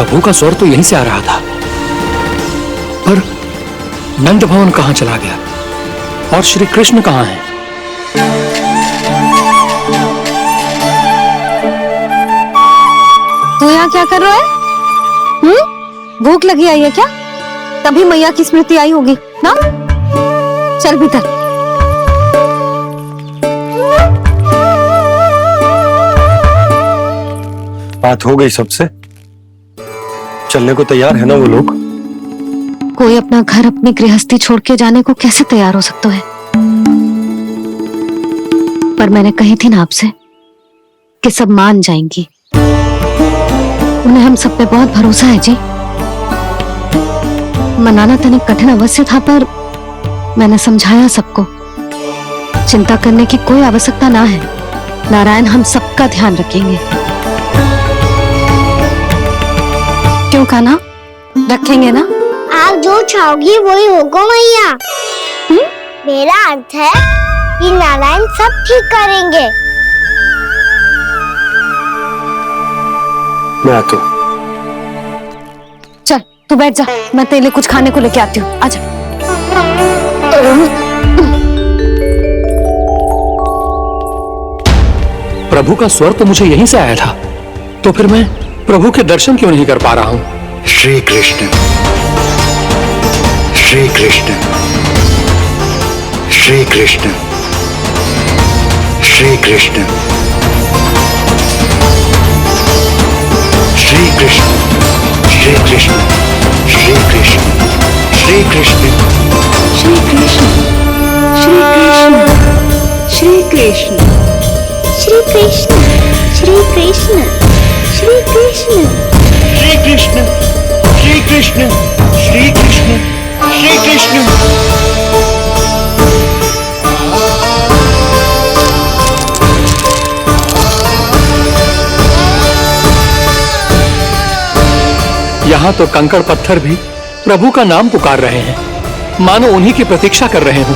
प्रभु का स्वर तो यहीं से आ रहा था, पर नंद भवन कहां चला गया और श्री कृष्ण कहां हैं? तू यहाँ क्या कर रहा है? भूख लगी आई है क्या? तभी मैया की स्मृति आई होगी ना? चल भीतर। बात हो गई सबसे? चलने को तैयार है ना वो लोग? कोई अपना घर अपनी गृहस्थी छोड़ के जाने को कैसे तैयार हो सकता है? पर मैंने कही थी ना आपसे कि सब मान जाएंगी। उन्हें हम सब पे बहुत भरोसा है जी। मनाना तनिक कठिन अवश्य था, पर मैंने समझाया सबको। चिंता करने की कोई आवश्यकता ना है। नारायण हम सबका ध्यान रखेंगे। क्यों कान्हा, रखेंगे ना? आप जो चाहोगी वही होगा मैया। मेरा अर्थ है कि नारायण सब ठीक करेंगे। मैं आता हूं। चल तू बैठ जा, मैं तेरे लिए कुछ खाने को लेके आती हूँ। आजा। प्रभु का स्वर तो मुझे यहीं से आया था, तो फिर मैं प्रभु के दर्शन क्यों नहीं कर पा रहा हूँ? श्री कृष्ण, श्री कृष्ण, श्री कृष्ण, श्री कृष्ण, श्री कृष्ण, श्री कृष्ण, श्री कृष्ण, श्री कृष्ण, श्री कृष्ण, श्री कृष्ण, श्री कृष्ण, श्री कृष्ण, श्री कृष्ण, श्री कृष्ण, श्री कृष्ण, श्री कृष्ण, श्री कृष्ण, श्री कृष्ण। यहाँ तो कंकड़ पत्थर भी प्रभु का नाम पुकार रहे हैं, मानो उन्हीं की प्रतीक्षा कर रहे हो।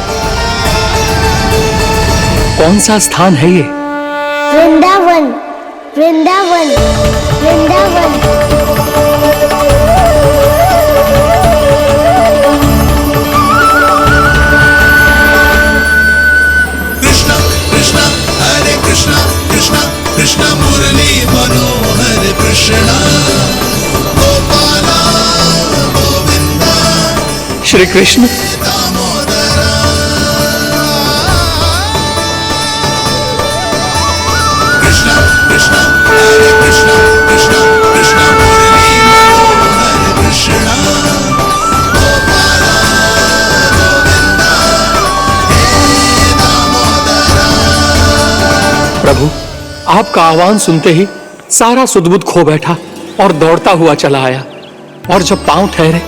कौन सा स्थान है ये? वृंदावन, वृंदावन, वृंदावन। कृष्णा कृष्णा हरे कृष्णा, कृष्णा कृष्णा मुरली मनोहर कृष्णा, गोपाला गोविंदा श्री कृष्ण। दामोदरा। कृष्णा कृष्णा हरे कृष्णा, कृष्णा कृष्णा मुरली मनोहर कृष्णा, गोपाला गोविंदा हे दामोदरा। प्रभु, आपका आह्वान सुनते ही सारा सुध-बुध खो बैठा और दौड़ता हुआ चला आया, और जब पांव ठहरे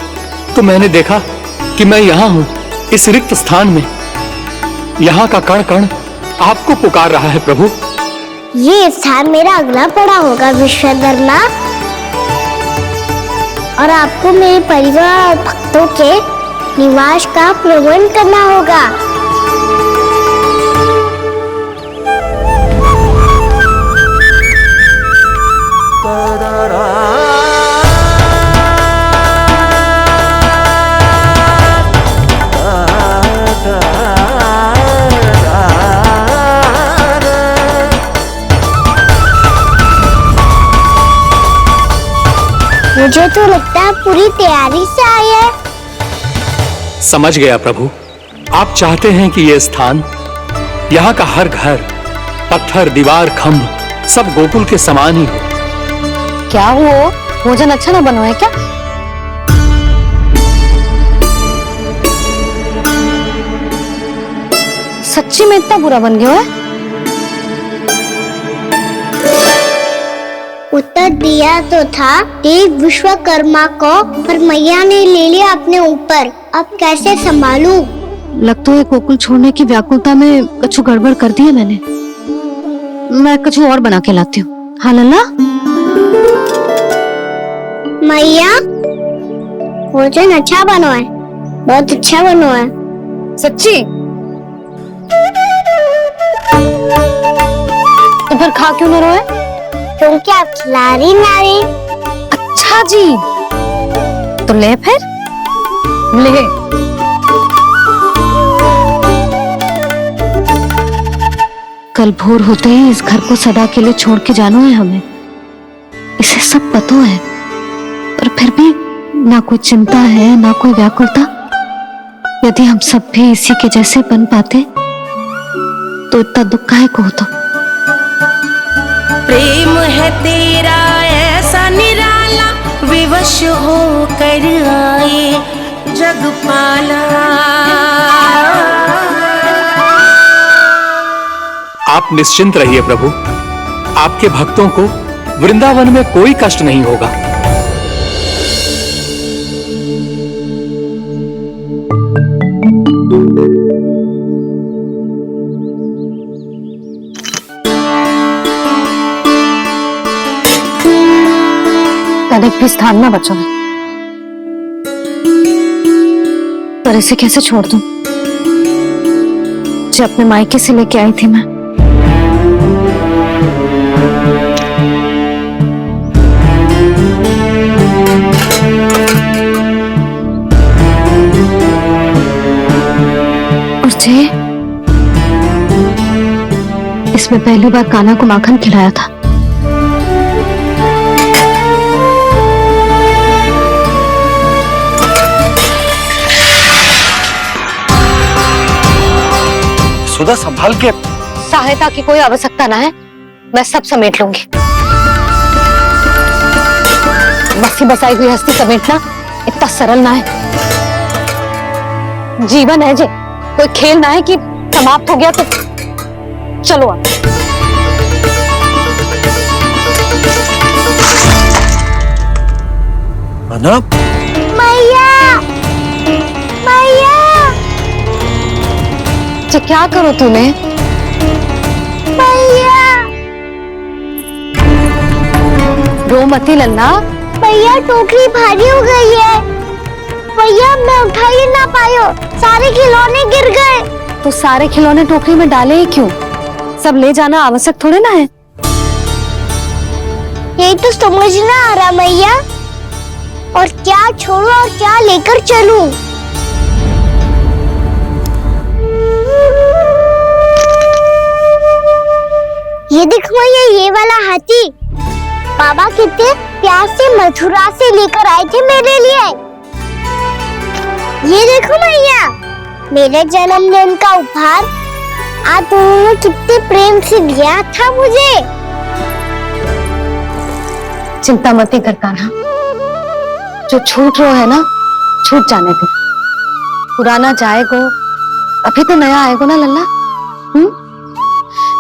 तो मैंने देखा कि मैं यहाँ हूँ, इस रिक्त स्थान में। यहाँ का कण कण आपको पुकार रहा है प्रभु। ये स्थान मेरा अगला पड़ा होगा विश्वकर्मा, और आपको मेरे परिवार और भक्तों के निवास का प्रबंध करना होगा। मुझे तो लगता है पूरी तैयारी से आए हैं। समझ गया प्रभु, आप चाहते हैं कि यह स्थान, यहाँ का हर घर, पत्थर, दीवार, खंभ सब गोकुल के समान ही हो। क्या हुआ? भोजन अच्छा ना बनो है क्या? सच्ची में इतना बुरा बन गया है? उत्तर दिया तो था देव विश्वकर्मा को, पर मैया ने ले लिया अपने ऊपर। अब कैसे संभालूं? लग तो है गोकुल छोड़ने की व्याकुलता में कछु गड़बड़ कर दी है मैंने। मैं कछु और बना के लाती हूँ। हाँ लल्ला? मैया, भोजन अच्छा बनो है, बहुत अच्छा बनो है। सच्ची? तो फिर खा क्यों न रोए? क्योंकि आप खिलाड़ी नारी। अच्छा अच्छा जी, तो ले फिर ले। कल भोर होते ही इस घर को सदा के लिए छोड़ के जाना है हमें, इसे सब पता है, पर फिर भी ना कोई चिंता है ना कोई व्याकुलता। यदि हम सब भी इसी के जैसे बन पाते तो इतना दुख काहे को होता। प्रेम है तेरा ऐसा निराला, विवश हो कर आए जगपाला। आप निश्चिंत रहिए प्रभु, आपके भक्तों को वृंदावन में कोई कष्ट नहीं होगा। तनिक भी स्थान ना बचा है, पर इसे कैसे छोड़ दूं जो अपने मायके से लेके आई थी मैं। और जे इसमें पहली बार कान्हा को माखन खिलाया था। सुधा संभाल के। सहायता की कोई आवश्यकता ना है, मैं सब समेट लूंगी। बसी बसाई हुई हस्ती समेटना इतना सरल ना है। जीवन है जे, कोई खेल ना है कि समाप्त हो गया तो चलो आप। अनप, मैया मैया। जे क्या करो तूने? मैया रो मती लल्ला। भैया टोकरी भारी हो गई है। भैया मैं उठा ही ना पायो, सारे खिलौने गिर गए। तो सारे खिलौने टोकरी में डाले ही क्यों? सब ले जाना आवश्यक थोड़े ना है। यही तो समझ ना आ रहा मैया, और क्या छोड़ू और क्या लेकर चलूं? ये देख मैया, ये वाला हाथी बाबा कितने प्यार से मथुरा से लेकर आए थे मेरे लिए। ये देखो मैया, मेरे जन्मदिन का उपहार आप उन्होंने कितने प्रेम से दिया था मुझे। चिंता मत कर कान्हा, जो छूट रो है ना छूट जाने दे। पुराना जाएगो, अभी तो नया आएगो ना लल्ला।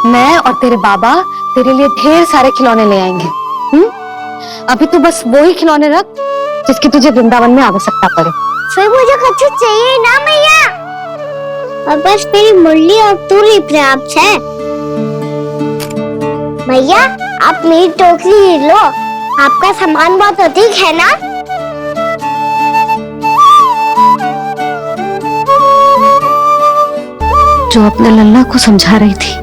मैं और तेरे बाबा तेरे लिए ढेर सारे खिलौने ले आएंगे। अभी तू बस वो ही खिलौने रख जिसकी तुझे वृंदावन में आवश्यकता पड़े। फिर मुझे कुछ चाहिए ना मैया, और बस मेरी मुरली और तुरी पर्याप्त है। मैया आप मेरी टोकरी ले लो, आपका सामान बहुत अधिक है ना। जो अपने लल्ला को समझा रही थी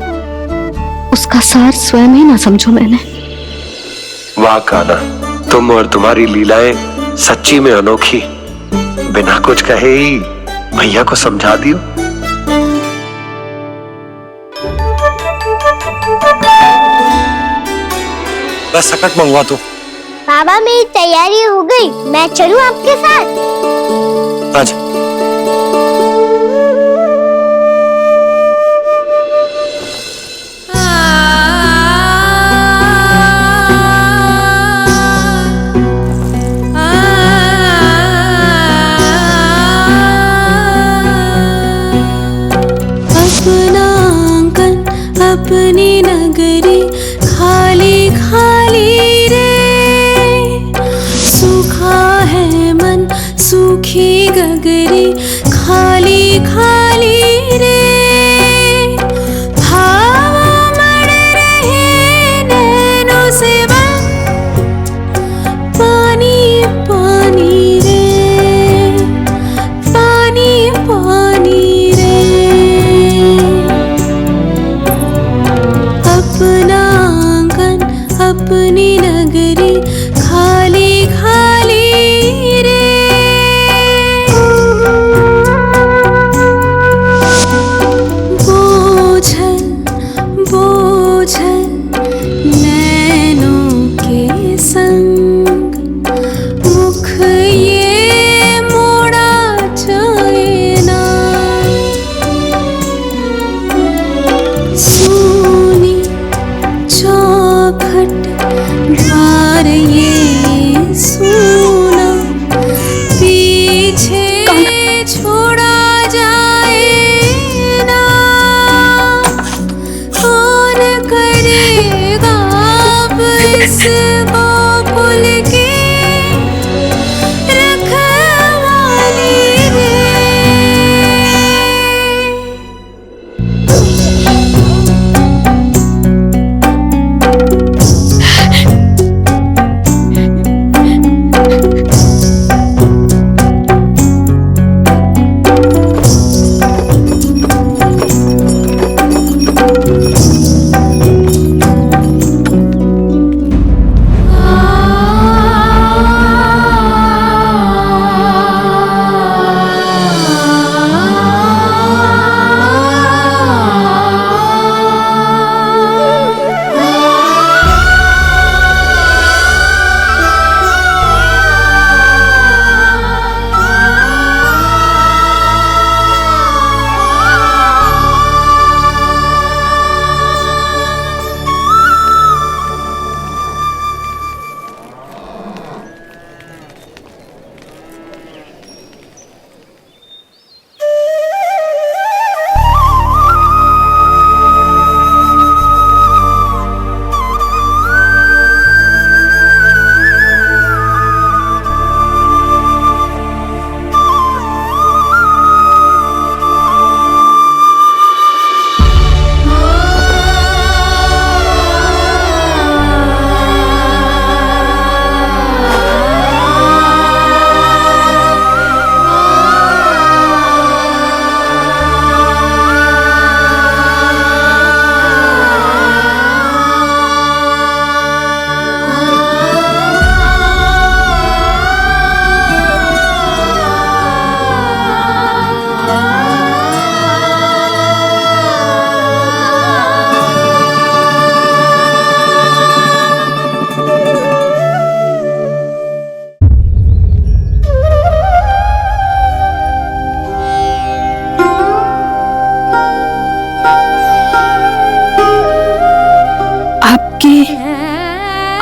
उसका सार स्वयं ही ना समझो मैंने। वाह कान्हा, तुम और तुम्हारी लीलाएं सच्ची में अनोखी। बिना कुछ कहे ही भैया को समझा दियो। बस सकट मंगवा दो। बाबा मेरी तैयारी हो गई, मैं चलूं आपके साथ? आजा। अपनी नगरी खाली खाली रे, सूखा है मन सूखी गगरी उस गोकुल की रखवाली रे।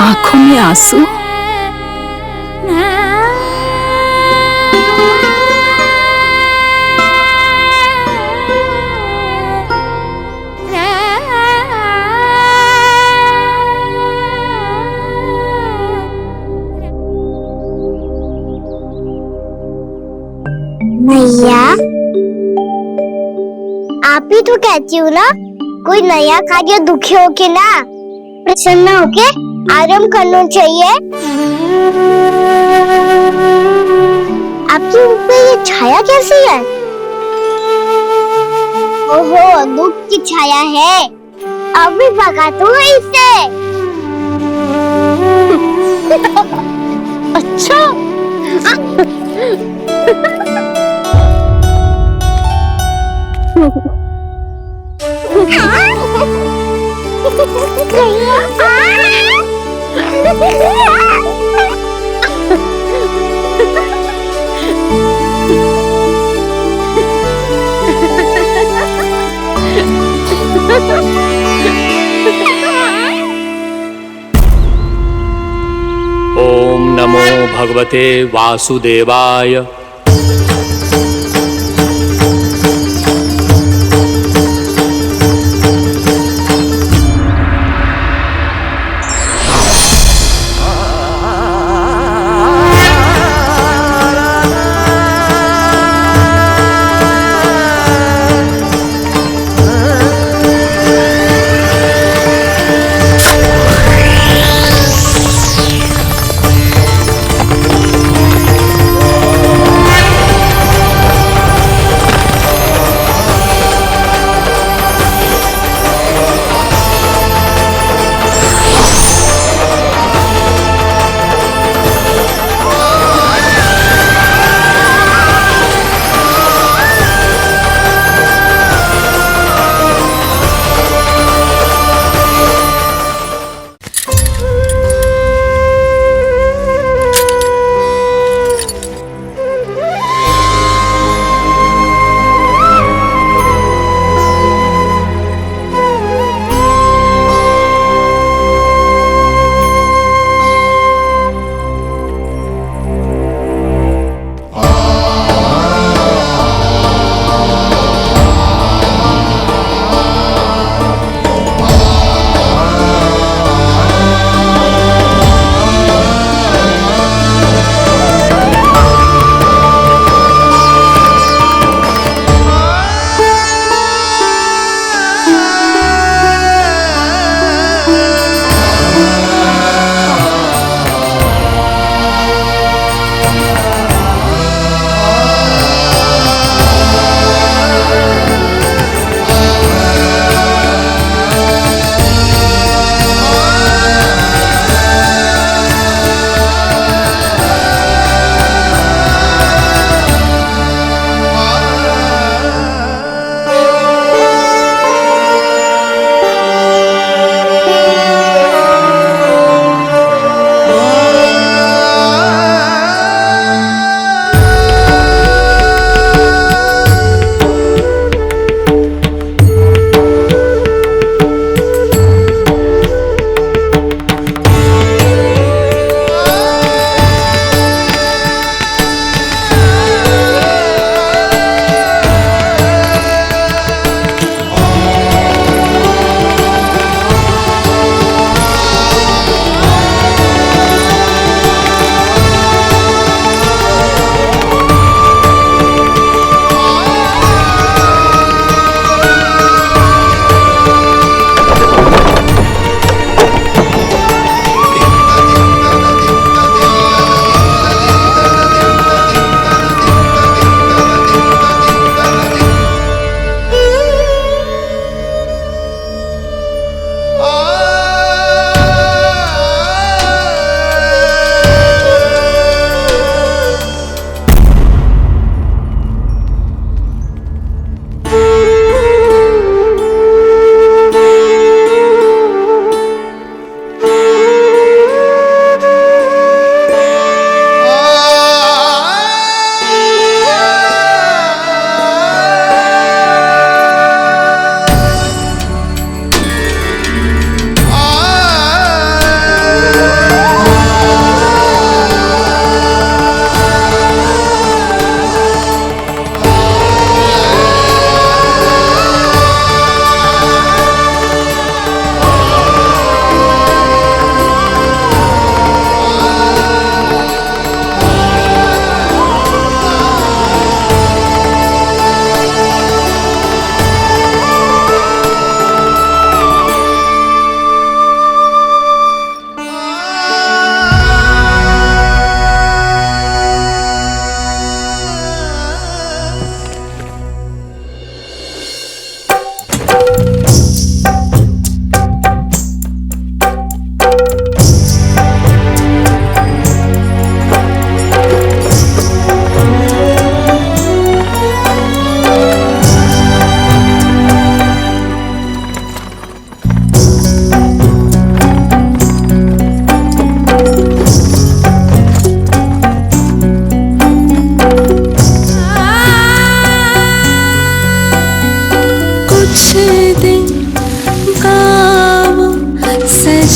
आंखों में आंसू। मैया, आप ही तो कहती हो ना, कोई नया कार्य दुखी होके ना प्रसन्न होके आराम करना चाहिए। आपके ऊपर ये छाया कैसी है? ओहो, दुख की छाया है। अभी भगा दो इसे। अच्छा। ओम नमो भगवते वासुदेवाय।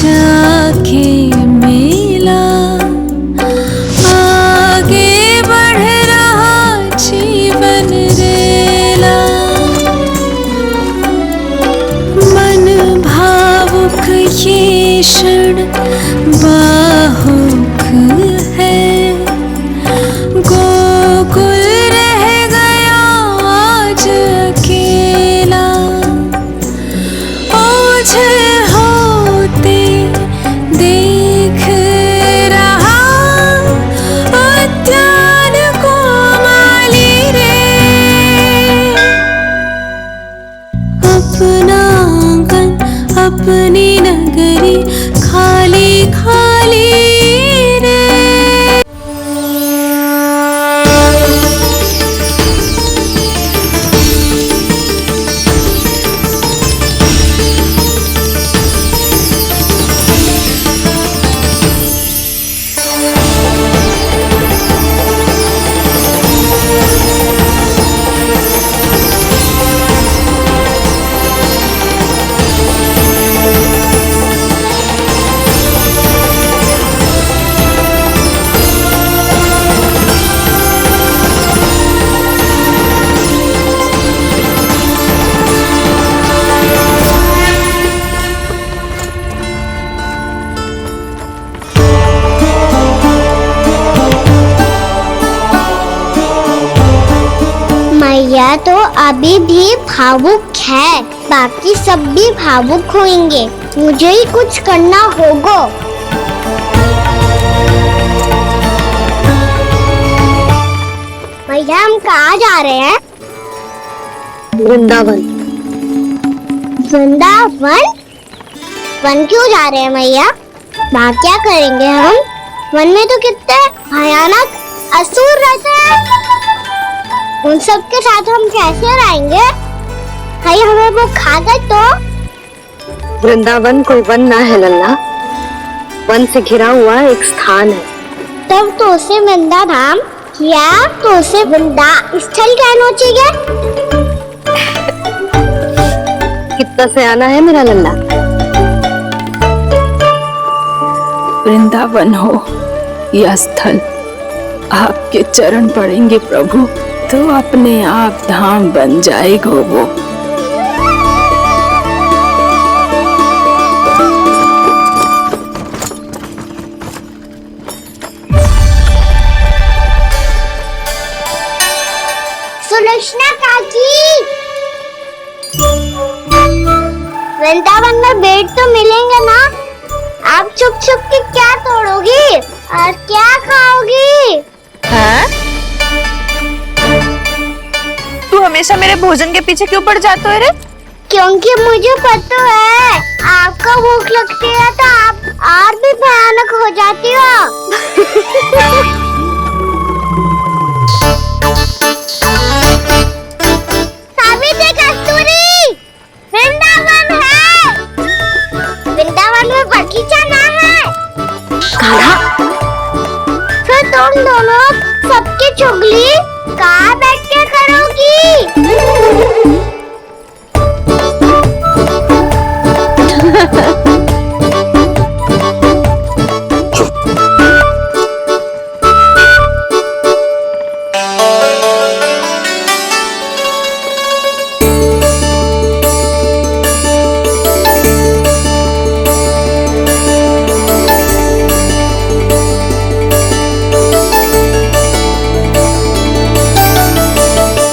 जाके मिला, आगे बढ़ रहा जीवन रेला। मन भावुक ये क्षण बाहुक है, गोकुल रह गया आज अकेला। ओझल होते देख रहा उद्यान को माली रे। अपना आंगन अपनी नगरी खाली खाली रे। मैया तो अभी भी भावुक है, बाकी सब भी भावुक होंगे। मुझे ही कुछ करना होगा। मैया हम कहाँ जा रहे हैं? वृंदावन। वृंदावन? वन क्यों जा रहे हैं मैया? वहाँ क्या करेंगे हम? वन में तो कितने भयानक असुर रहते हैं। उन सब के साथ हम कैसे रहेंगे? कहीं हमें वो खा गए तो? वृंदावन कोई वन ना है लल्ला, वन से घिरा हुआ एक स्थान है। तब तो उसे वृंदा धाम या तो उसे वृंदा स्थल कहना चाहिए। कितना से आना है मेरा लल्ला? वृंदावन हो या स्थल, आपके चरण पड़ेंगे प्रभु तो अपने आप धाम बन जाएगा वो। सुलक्षणा काकी, वृंदावन में बेट तो मिलेंगे ना? आप छुप छुप के क्या तोड़ोगी और क्या खाओगी? हाँ? तू हमेशा मेरे भोजन के पीछे क्यों पड़ जाता है रे? क्योंकि मुझे पता है आपका भूख लगती है तो आप और भी भयानक हो जाती हो। सावित्री, कस्तूरी, वृंदावन है। वृंदावन में बगीचा ना है। फिर तुम दोनों सबकी चुगली कहाँ बैठ के करोगी?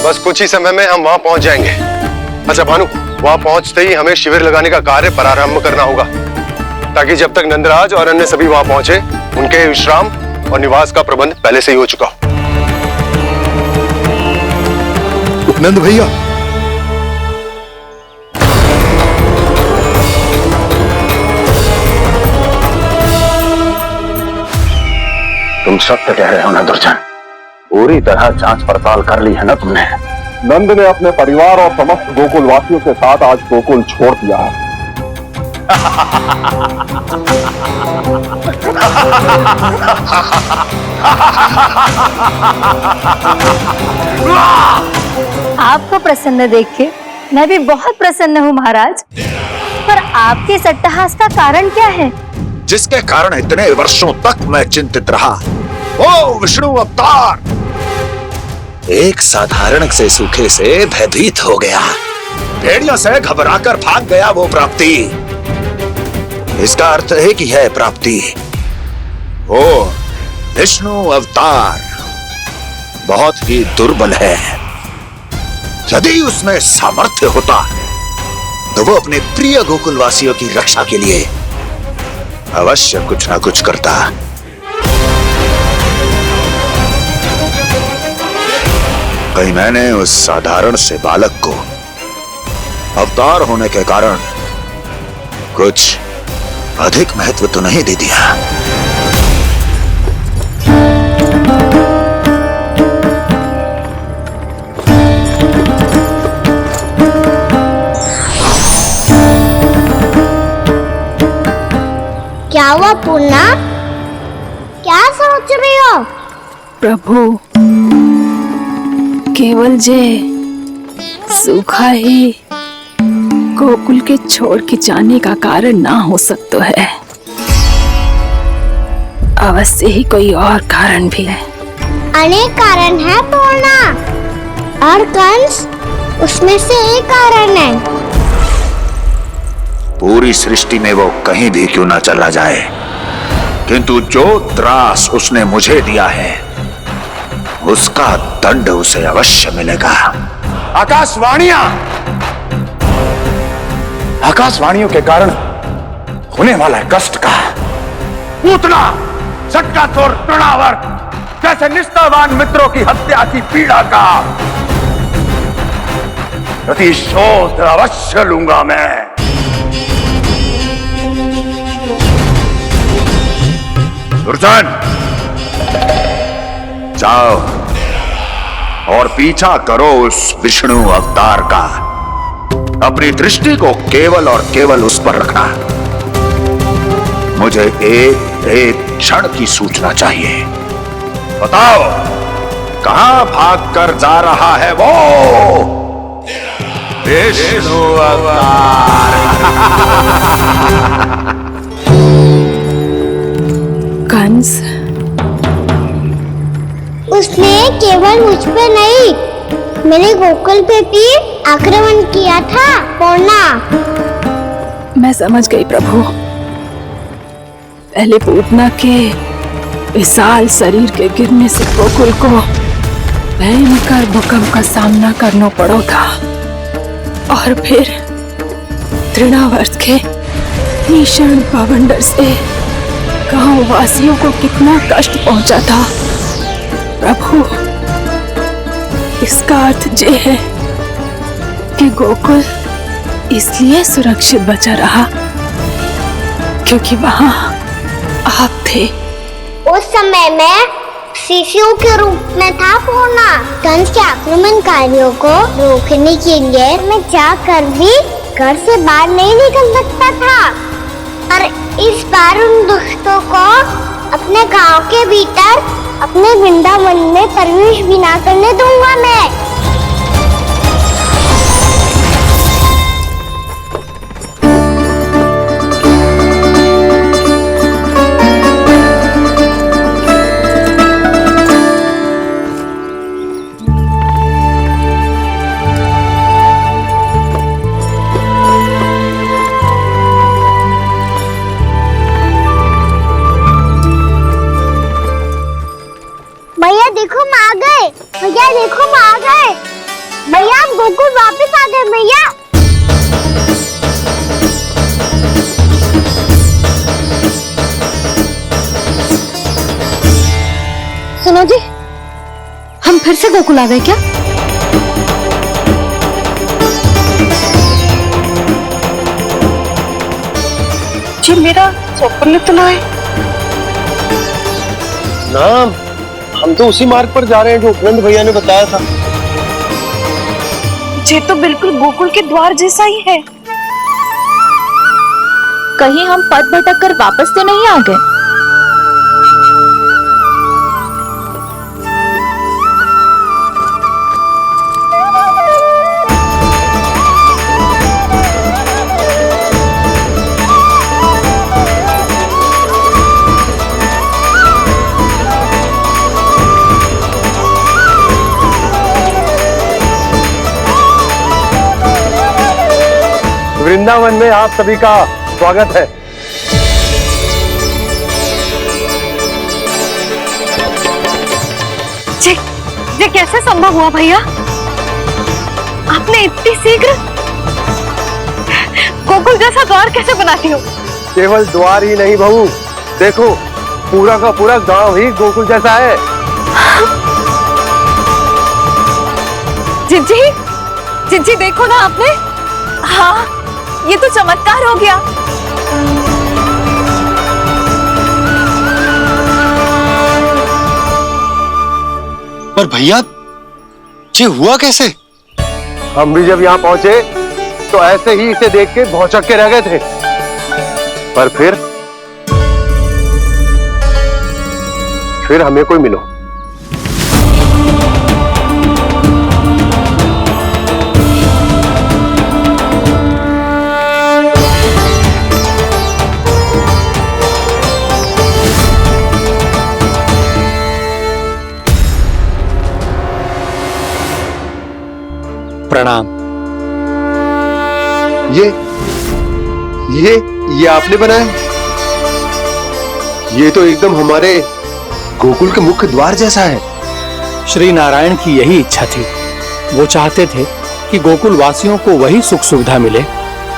बस कुछ ही समय में हम वहां पहुंच जाएंगे। अच्छा भानु, वहां पहुंचते ही हमें शिविर लगाने का कार्य प्रारंभ करना होगा, ताकि जब तक नंदराज और अन्य सभी वहां पहुंचे उनके विश्राम और निवास का प्रबंध पहले से ही हो चुका हो। नंद भैया, तुम सत्य कह रहे हो ना दुर्जन? पूरी तरह जांच पड़ताल कर ली है ना तुमने? नंद ने अपने परिवार और समस्त गोकुल वासियों के साथ आज गोकुल छोड़ दिया है। आपको प्रसन्न देख के मैं भी बहुत प्रसन्न हूँ महाराज। पर आपके इस अट्टहास का कारण क्या है? जिसके कारण इतने वर्षों तक मैं चिंतित रहा। ओ विष्णु अवतार! एक साधारण से सूखे से भयभीत हो गया, भेड़ियों से घबराकर भाग गया वो प्राप्ति। इसका अर्थ है कि यह प्राप्ति वो विष्णु अवतार बहुत ही दुर्बल है। यदि उसमें सामर्थ्य होता तो वो अपने प्रिय गोकुलवासियों की रक्षा के लिए अवश्य कुछ ना कुछ करता। कहीं मैंने उस साधारण से बालक को अवतार होने के कारण कुछ अधिक महत्व तो नहीं दे दिया। क्या हुआ पूर्णा? क्या सोच रही हो? प्रभु, केवल जे सूखा ही गोकुल के छोड़ के जाने का कारण ना हो सकता है, अवश्य ही कोई और कारण भी है। अनेक कारण है पूर्णा, और कंस उसमें से एक कारण है। पूरी सृष्टि में वो कहीं भी क्यों ना चला जाए, किंतु जो त्रास उसने मुझे दिया है उसका दंड उसे अवश्य मिलेगा। आकाशवाणियों के कारण होने वाला कष्ट का पूतना झटका तोड़ तृणावर जैसे निष्ठावान मित्रों की हत्या की पीड़ा का प्रतिशोध अवश्य लूंगा मैं। दुर्जन, जाओ और पीछा करो उस विष्णु अवतार का। अपनी दृष्टि को केवल और केवल उस पर रखना। मुझे एक एक क्षण की सूचना चाहिए। बताओ, कहां भाग कर जा रहा है वो विष्णु अवतार? कंस, उसने केवल मुझ पे नहीं, मेरे गोकुल पे भी आक्रमण किया था पूर्णा। मैं समझ गई प्रभु। पहले पूतना के विशाल शरीर के गिरने से गोकुल को भयंकर भूकंप का सामना करना पड़ा था, और फिर तृणावर्त के भीषण पावंडर से गांव वासियों को कितना कष्ट पहुंचा था। प्रभु, इसका अर्थ ये है कि गोकुल इसलिए सुरक्षित बचा रहा क्योंकि वहां आप थे। उस समय मैं शिशु के रूप में था पूर्णा। कंस के आक्रमणकारियों को रोकने के लिए मैं जाकर भी घर से बाहर नहीं निकल सकता था, और इस बार उन दुष्टों को अपने गांव के भीतर अपने वृंदावन में प्रवेश भी ना करने दूंगा मैं। भैया देखो हम आ गए, भैया देखो हम आ गए, भैया हम गोकुल वापस आ गए भैया। सुनो जी, हम फिर से गोकुल आ गए क्या? जी मेरा स्वप्न तो ना है। ना, हम तो उसी मार्ग पर जा रहे हैं जो उपनंद भैया ने बताया था। ये तो बिल्कुल गोकुल के द्वार जैसा ही है। कहीं हम पथ भटक कर वापस तो नहीं आ गए? वृंदावन में आप सभी का स्वागत है। ये कैसे संभव हुआ भैया? आपने इतनी शीघ्र गोकुल जैसा द्वार कैसे बनाती हो? केवल द्वार ही नहीं बहू, देखो पूरा का पूरा गांव ही गोकुल जैसा है। जिज्जी, जिज्जी देखो ना आपने। हाँ, ये तो चमत्कार हो गया। पर भैया ये हुआ कैसे? हम भी जब यहाँ पहुंचे तो ऐसे ही इसे देख के भौचक के रह गए थे, पर फिर हमें कोई मिलो। प्रणाम। ये आपने बनाया? ये तो एकदम हमारे गोकुल के मुख्य द्वार जैसा है। श्री नारायण की यही इच्छा थी। वो चाहते थे कि गोकुल वासियों को वही सुख सुविधा मिले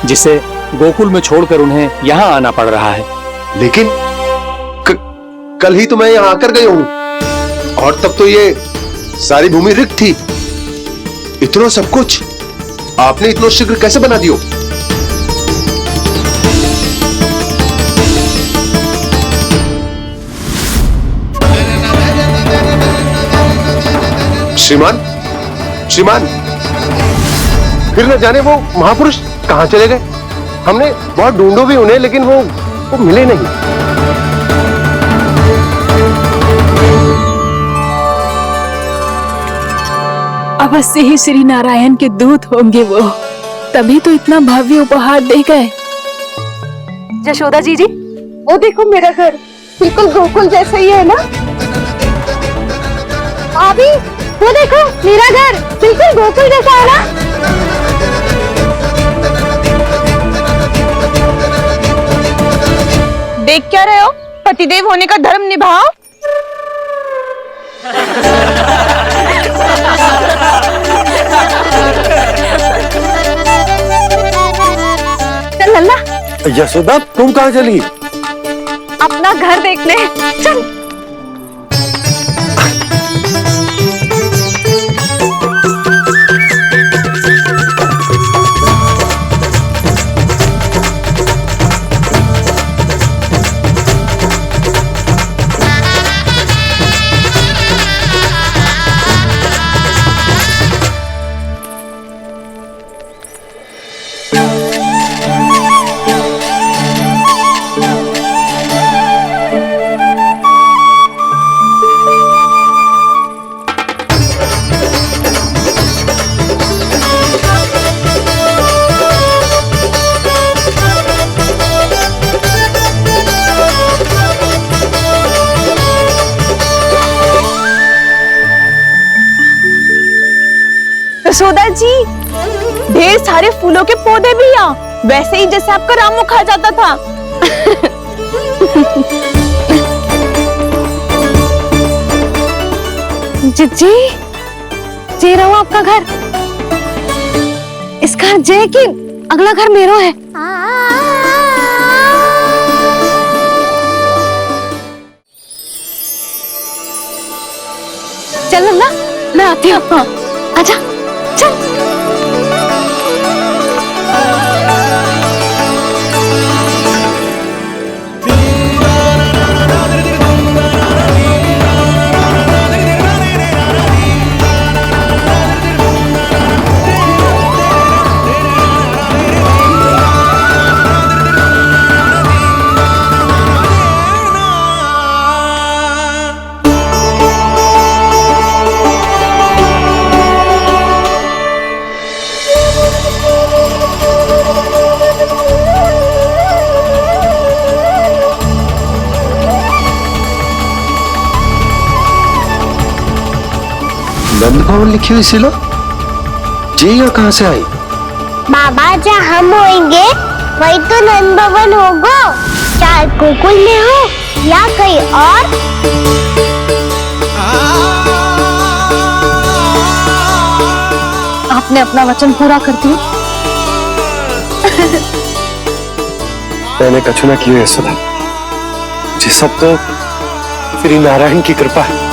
जिसे गोकुल में छोड़कर उन्हें यहाँ आना पड़ रहा है। लेकिन कल ही तो मैं यहाँ आकर गया हूँ और तब तो ये सारी भूमि रिक्त थी। इतना सब कुछ आपने इतना शीघ्र कैसे बना दियो? श्रीमान, श्रीमान, फिर न जाने वो महापुरुष कहां चले गए। हमने बहुत ढूंढो भी उन्हें, लेकिन वो मिले नहीं। अवश्य ही श्री नारायण के दूत होंगे वो, तभी तो इतना भव्य उपहार दे गए। यशोदा जी, वो देखो मेरा घर बिल्कुल गोकुल जैसा ही है ना? भाभी, वो देखो मेरा घर बिल्कुल गोकुल जैसा है ना? देख क्या रहे हो? पतिदेव होने का धर्म निभाओ। चल लल्ला। यशोदा, तुम कहाँ चली? अपना घर देखने चल। यशोदा जी, ढेर सारे फूलों के पौधे भी यहाँ, वैसे ही जैसे आपका रामू खा जाता था। जिज्जी, जे रहो आपका घर। इस घर जे कि अगला घर मेरो है। चल लल्ला, मैं आती हूँ। हाँ, आजा, चल। नंद भवन लिखी हुई सिलो जी यहाँ कहाँ से आई? बाबा जहाँ हम होंगे वही तो नंद भवन होगा, चाहे गोकुल में हो या कहीं और। आपने अपना वचन पूरा कर दिया। मैंने कछु न किए यशोदा जी, सब तो श्री नारायण की कृपा है।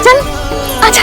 चल आजा।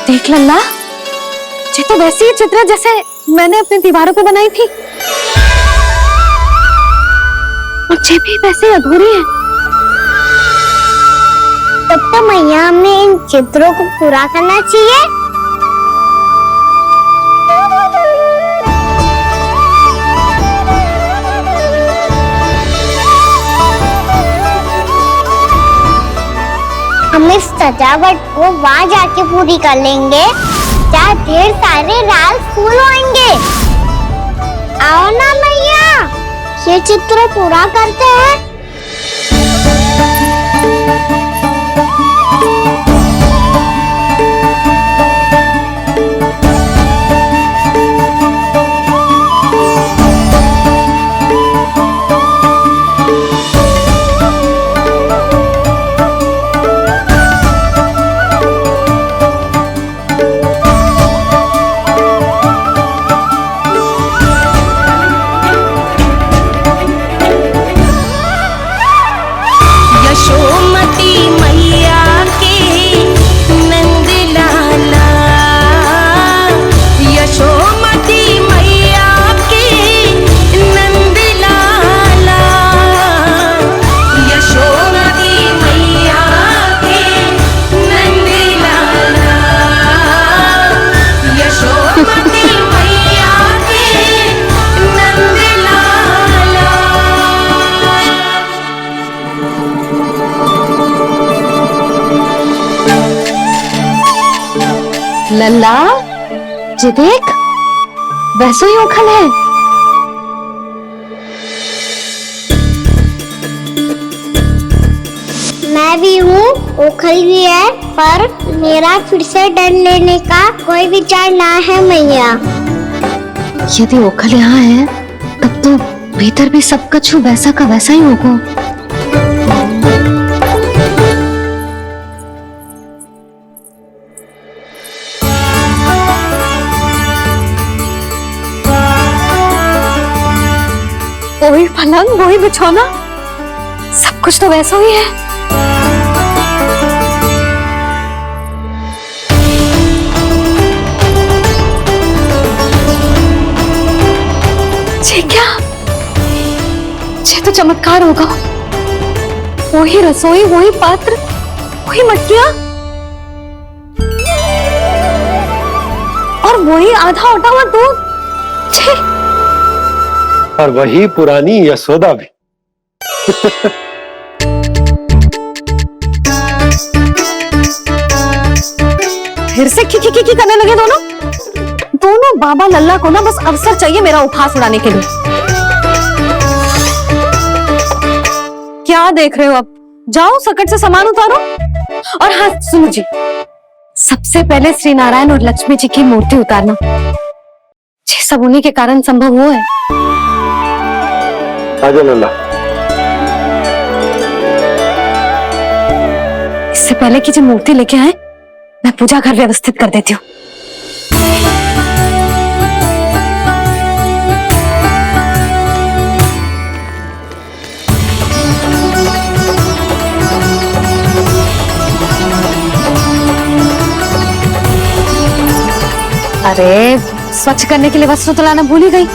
देख लल्ला, ये तो वैसी ही चित्र जैसे मैंने अपनी दीवारों पे बनाई थी, और ये भी वैसे अधूरी है। तब तो मैया हमें इन चित्रों को पूरा करना चाहिए। हम इस सजावट को वहाँ जाके पूरी कर लेंगे जहाँ ढेर सारे लाल फूल होंगे। आओ ना मैया, ये चित्र पूरा करते हैं। लल्ला, ये देख, वैसो ही ओखल है। मैं भी हूँ, ओखल भी है, पर मेरा फिर से डर लेने का कोई विचार ना है मैया। यदि ओखल यहाँ है, तब तो भीतर भी सब कछु वैसा का वैसा ही होगा। वही पलंग, वही बिछौना, सब कुछ तो वैसा ही है। ये क्या? ये तो चमत्कार होगा। वही रसोई, वही पात्र, वही मटकियां, और वही आधा उठा हुआ दूध। और वही पुरानी यशोदा भी। फिर से खी करने लगे दोनों। दोनों बाबा लल्ला को ना बस अवसर चाहिए मेरा उपहास उड़ाने के लिए। क्या देख रहे हो? अब जाओ सकट से सामान उतारो। और हाँ सुनो जी, सबसे पहले श्री नारायण और लक्ष्मी जी की मूर्ति उतारना। ये सब उन्हीं के कारण संभव हुआ है। आजा लल्ला। इससे पहले कि जो मूर्ति लेके आए, मैं पूजा घर व्यवस्थित कर देती हूँ। अरे स्वच्छ करने के लिए वस्त्र तो लाना भूल ही गई।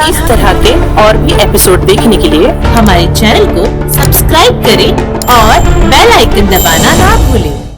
इस तरह के और भी एपिसोड देखने के लिए हमारे चैनल को सब्सक्राइब करें और बेल आइकन दबाना ना भूलें।